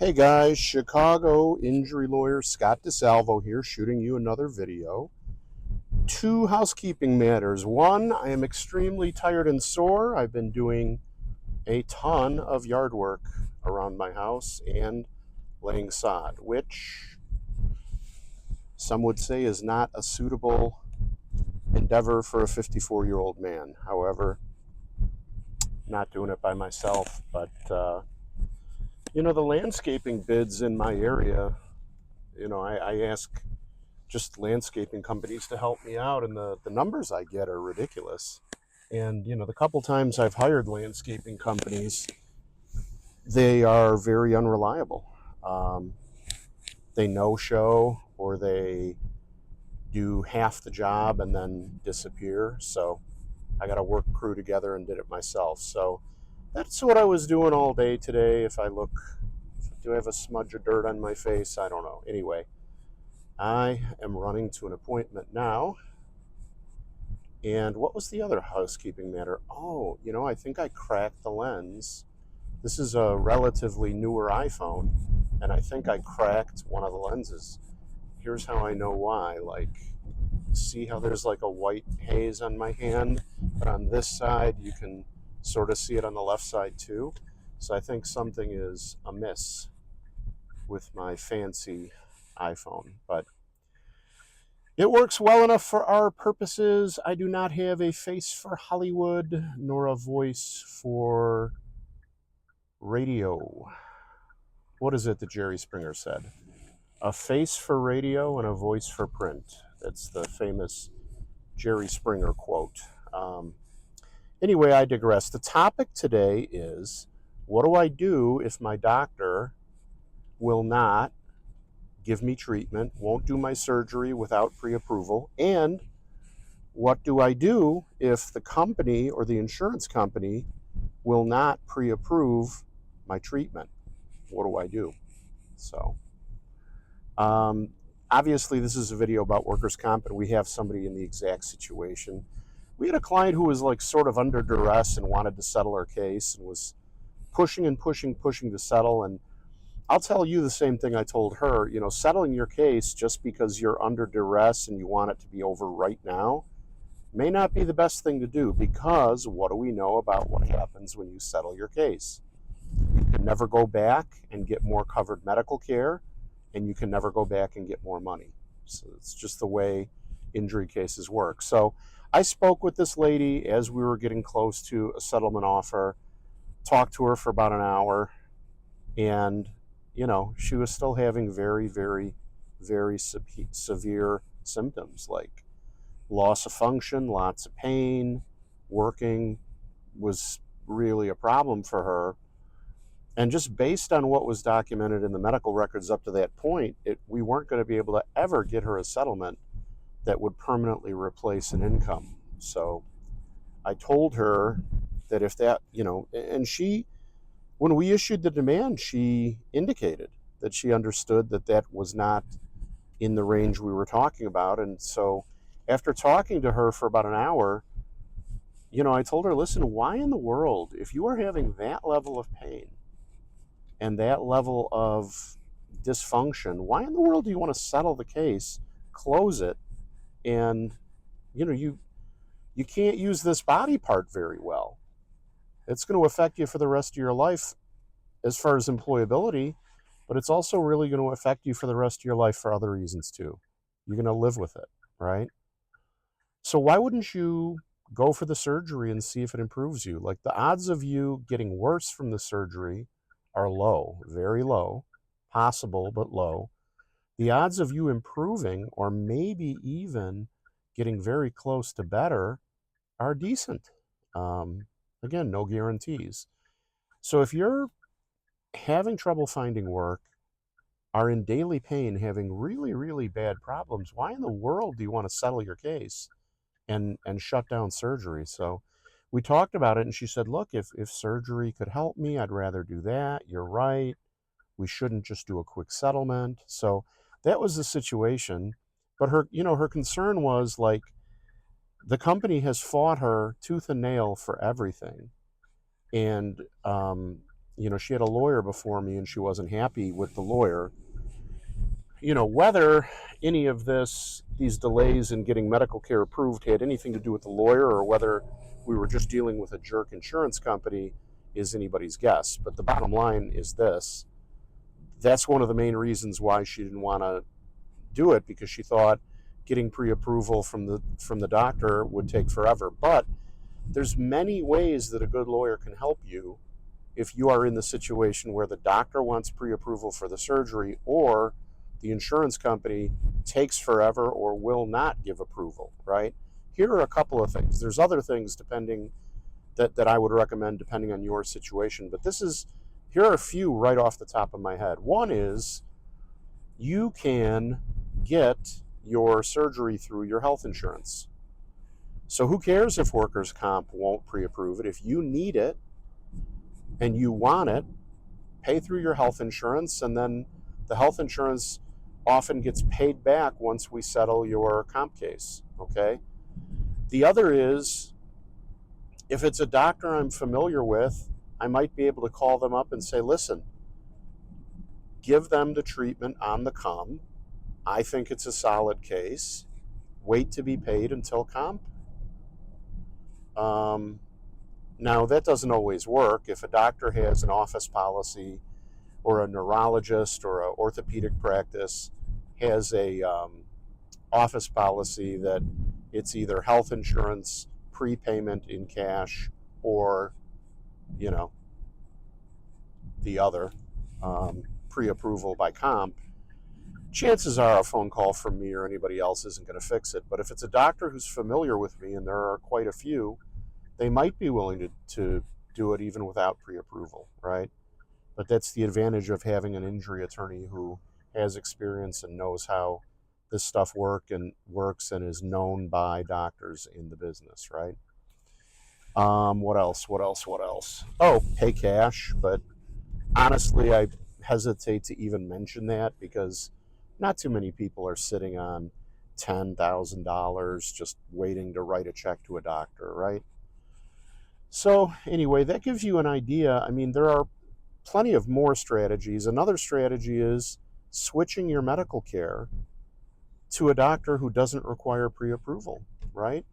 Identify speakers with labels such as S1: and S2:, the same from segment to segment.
S1: Hey guys, Chicago injury lawyer Scott DeSalvo here, shooting you another video. Two housekeeping matters. One, I am extremely tired and sore. I've been doing a ton of yard work around my house and laying sod, which some would say is not a suitable endeavor for a 54-year-old man. However, not doing it by myself, but the landscaping bids in my area, I ask just landscaping companies to help me out, and the numbers I get are ridiculous. And the couple times I've hired landscaping companies, they are very unreliable. They no show, or they do half the job and then disappear. So I got to work crew together and did it myself. So that's what I was doing all day today. Do I have a smudge of dirt on my face? I don't know. Anyway, I am running to an appointment now. And what was the other housekeeping matter? Oh, I think I cracked the lens. This is a relatively newer iPhone, and I think I cracked one of the lenses. Here's how I know why. See how there's like a white haze on my hand? But on this side, you can sort of see it on the left side too. So I think something is amiss with my fancy iPhone. But it works well enough for our purposes. I do not have a face for Hollywood, nor a voice for radio. What is it that Jerry Springer said? A face for radio and a voice for print. That's the famous Jerry Springer quote. Anyway, I digress. The topic today is, what do I do if my doctor will not give me treatment, won't do my surgery without pre-approval, and what do I do if the company or the insurance company will not pre-approve my treatment? What do I do? So, obviously, this is a video about workers' comp, and we have somebody in the exact situation. We had a client who was like sort of under duress and wanted to settle her case and was pushing and pushing to settle. And I'll tell you the same thing I told her. Settling your case just because you're under duress and you want it to be over right now may not be the best thing to do, because what do we know about what happens when you settle your case? You can never go back and get more covered medical care, and you can never go back and get more money. So it's just the way injury cases work. So I spoke with this lady as we were getting close to a settlement offer, talked to her for about an hour, and she was still having very, very, very severe symptoms, like loss of function, lots of pain. Working was really a problem for her. And just based on what was documented in the medical records up to that point, we weren't going to be able to ever get her a settlement that would permanently replace an income. So I told her that if that, and when we issued the demand, she indicated that she understood that that was not in the range we were talking about. And so after talking to her for about an hour, I told her, listen, why in the world, if you are having that level of pain and that level of dysfunction, why in the world do you want to settle the case, close it, and you can't use this body part very well. It's going to affect you for the rest of your life as far as employability, but it's also really going to affect you for the rest of your life for other reasons too. You're going to live with it, right? So why wouldn't you go for the surgery and see if it improves you? Like, the odds of you getting worse from the surgery are low, very low, possible, but low. The odds of you improving, or maybe even getting very close to better, are decent. Again, no guarantees. So if you're having trouble finding work, are in daily pain, having really, really bad problems, why in the world do you want to settle your case and shut down surgery? So we talked about it, and she said, look, if surgery could help me, I'd rather do that. You're right. We shouldn't just do a quick settlement. So that was the situation. But her concern was, like, the company has fought her tooth and nail for everything. And, she had a lawyer before me and she wasn't happy with the lawyer. Whether any of these delays in getting medical care approved had anything to do with the lawyer or whether we were just dealing with a jerk insurance company is anybody's guess. But the bottom line is this. That's one of the main reasons why she didn't want to do it, because she thought getting pre-approval from the doctor would take forever. But there's many ways that a good lawyer can help you if you are in the situation where the doctor wants pre-approval for the surgery or the insurance company takes forever or will not give approval, right? Here are a couple of things. There's other things that I would recommend depending on your situation, but here are a few right off the top of my head. One is you can get your surgery through your health insurance. So who cares if workers' comp won't pre-approve it? If you need it and you want it, pay through your health insurance, and then the health insurance often gets paid back once we settle your comp case, okay? The other is, if it's a doctor I'm familiar with, I might be able to call them up and say, listen, give them the treatment on the come. I think it's a solid case. Wait to be paid until comp. Now, that doesn't always work. If a doctor has an office policy, or a neurologist or an orthopedic practice has a office policy that it's either health insurance, prepayment in cash, or, the other, pre-approval by comp, chances are a phone call from me or anybody else isn't going to fix it. But if it's a doctor who's familiar with me, and there are quite a few, they might be willing to do it even without pre-approval, right? But that's the advantage of having an injury attorney who has experience and knows how this stuff works and is known by doctors in the business, right? What else? Oh, pay cash. But honestly, I hesitate to even mention that because not too many people are sitting on $10,000 just waiting to write a check to a doctor, right? So anyway, that gives you an idea. I mean, there are plenty of more strategies. Another strategy is switching your medical care to a doctor who doesn't require pre-approval, right?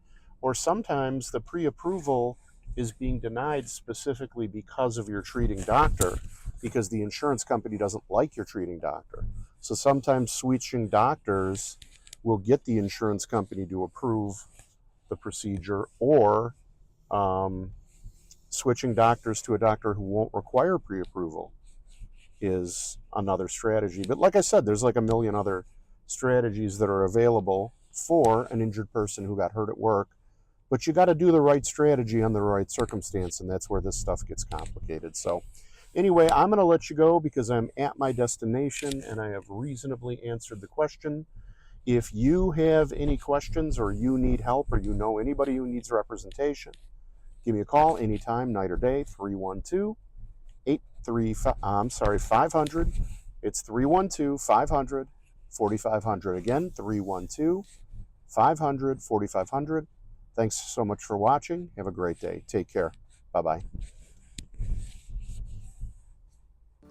S1: Or sometimes the pre-approval is being denied specifically because of your treating doctor, because the insurance company doesn't like your treating doctor. So sometimes switching doctors will get the insurance company to approve the procedure, or switching doctors to a doctor who won't require pre-approval is another strategy. But like I said, there's like a million other strategies that are available for an injured person who got hurt at work. But you got to do the right strategy under the right circumstance, and that's where this stuff gets complicated. So anyway, I'm going to let you go because I'm at my destination and I have reasonably answered the question. If you have any questions or you need help or you know anybody who needs representation, give me a call anytime, night or day, 312-500. It's 312-500-4500. Again, 312-500-4500. Thanks so much for watching. Have a great day. Take care. Bye-bye.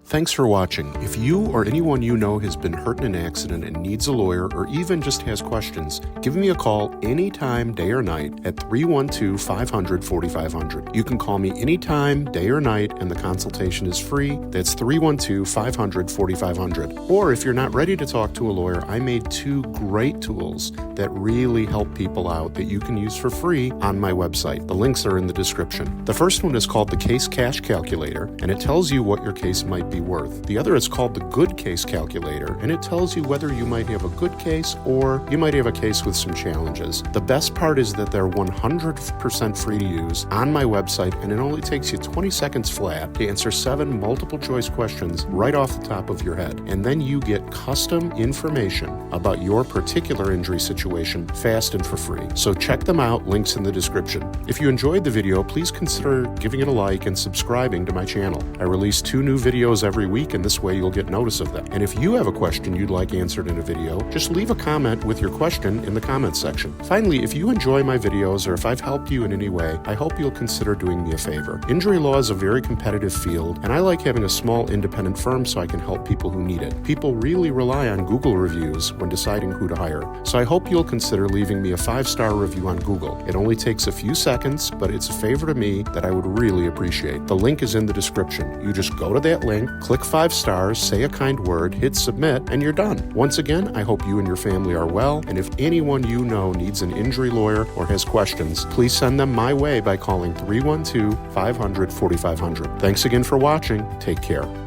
S1: Thanks for watching. If you or anyone you know has been hurt in an accident and needs a lawyer, or even just has questions, give me a call anytime, day or night, at 312-500-4500. You can call me anytime, day or night, and the consultation is free. That's 312-500-4500. Or if you're not ready to talk to a lawyer, I made 2 great tools that really help people out that you can use for free on my website. The links are in the description. The first one is called the Case Cash Calculator, and it tells you what your case might be worth. The other is called the Good Case Calculator, and it tells you whether you might have a good case or you might have a case with some challenges. The best part is that they're 100% free to use on my website, and it only takes you 20 seconds flat to answer 7 multiple choice questions right off the top of your head. And then you get custom information about your particular injury situation fast and for free. So check them out, links in the description. If you enjoyed the video, please consider giving it a like and subscribing to my channel. I release 2 new videos every week, and this way you'll get notice of them. And if you have a question you'd like answered in a video, just leave a comment with your question in the comments section. Finally, if you enjoy my videos or if I've helped you in any way, I hope you'll consider doing me a favor. Injury law is a very competitive field, and I like having a small independent firm so I can help people who need it. People really rely on Google reviews when deciding who to hire, so I hope you'll consider leaving me a 5-star review on Google. It only takes a few seconds, but it's a favor to me that I would really appreciate. The link is in the description. You just go to that link, click 5 stars, say a kind word, hit submit, and you're done. Once again, I hope you and your family are well, and if anyone you know needs an injury lawyer or has questions, please send them my way by calling 312-500-4500. Thanks again for watching. Take care.